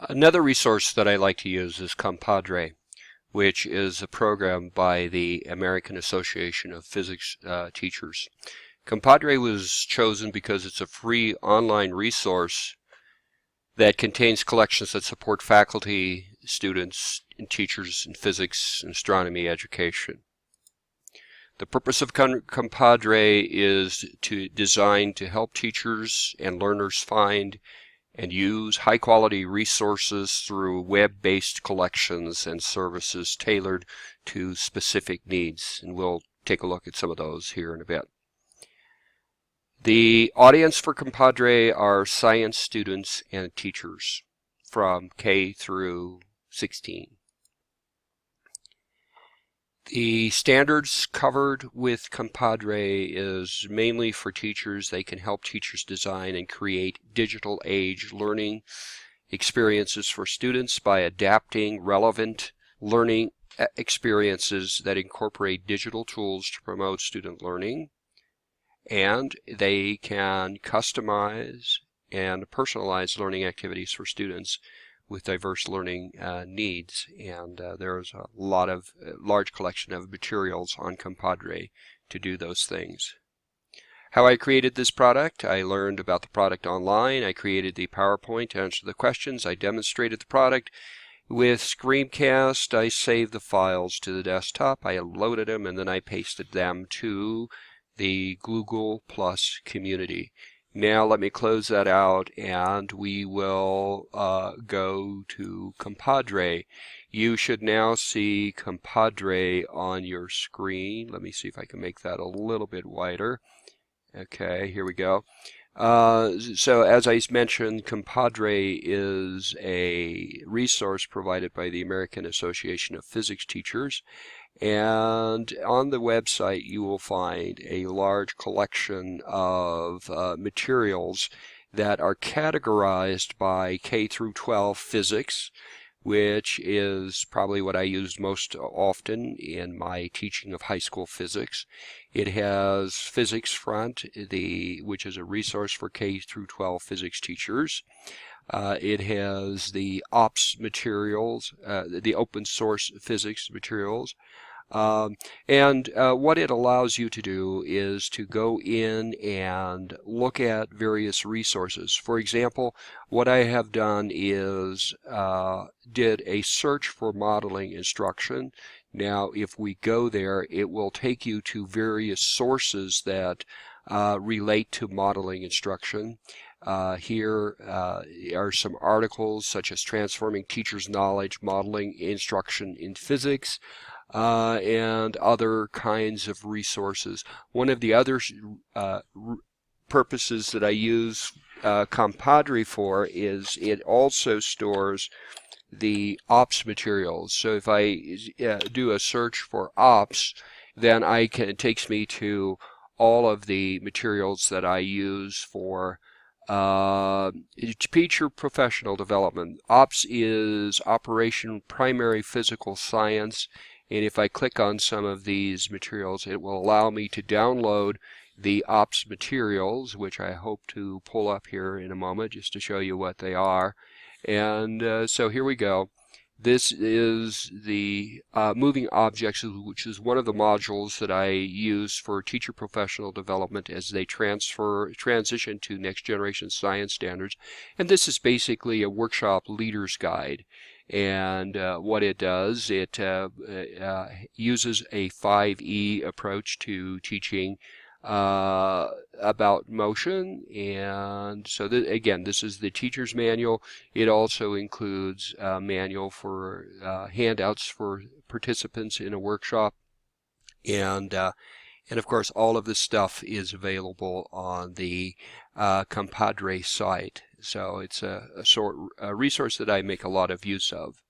Another resource that I like to use is Compadre, which is a program by the American Association of Physics Teachers. Compadre was chosen because it's a free online resource that contains collections that support faculty, students, and teachers in physics and astronomy education. The purpose of Compadre is designed to help teachers and learners find and use high-quality resources through web-based collections and services tailored to specific needs. And we'll take a look at some of those here in a bit. The audience for Compadre are science students and teachers from K through 16. The standards covered with Compadre is mainly for teachers. They can help teachers design and create digital age learning experiences for students by adapting relevant learning experiences that incorporate digital tools to promote student learning. And they can customize and personalize learning activities for students with diverse learning needs, and there's a large collection of materials on Compadre to do those things. How I created this product: I learned about the product online. I created the PowerPoint to answer the questions. I demonstrated the product with Screencast. I saved the files to the desktop. I loaded them, and then I pasted them to the Google Plus community. Now let me close that out, and we will go to Compadre. You should now see Compadre on your screen. Let me see if I can make that a little bit wider. Okay, here we go. So as I mentioned, Compadre is a resource provided by the American Association of Physics Teachers. And on the website you will find a large collection of materials that are categorized by K through 12 physics, which is probably what I use most often in my teaching of high school physics. It has Physics Front, which is a resource for K through 12 physics teachers. It has the OPS materials, the open source physics materials. And what it allows you to do is to go in and look at various resources. For example, what I have done is did a search for modeling instruction. Now, if we go there, it will take you to various sources that relate to modeling instruction. Here are some articles such as Transforming Teachers' Knowledge, Modeling Instruction in Physics, and other kinds of resources. One of the other purposes that I use Compadre for is it also stores the OPS materials. So if I do a search for OPS, then it takes me to all of the materials that I use for teacher professional development. OPS is Operation Primary Physical Science, and if I click on some of these materials, it will allow me to download the OPS materials, which I hope to pull up here in a moment just to show you what they are. And so here we go. This is the moving objects, which is one of the modules that I use for teacher professional development as they transition to next generation science standards. And this is basically a workshop leader's guide. And what it does, it uses a 5E approach to teaching about motion. And so again, this is the teacher's manual. It also includes a manual for handouts for participants in a workshop. And of course, all of this stuff is available on the Compadre site. So it's a resource that I make a lot of use of.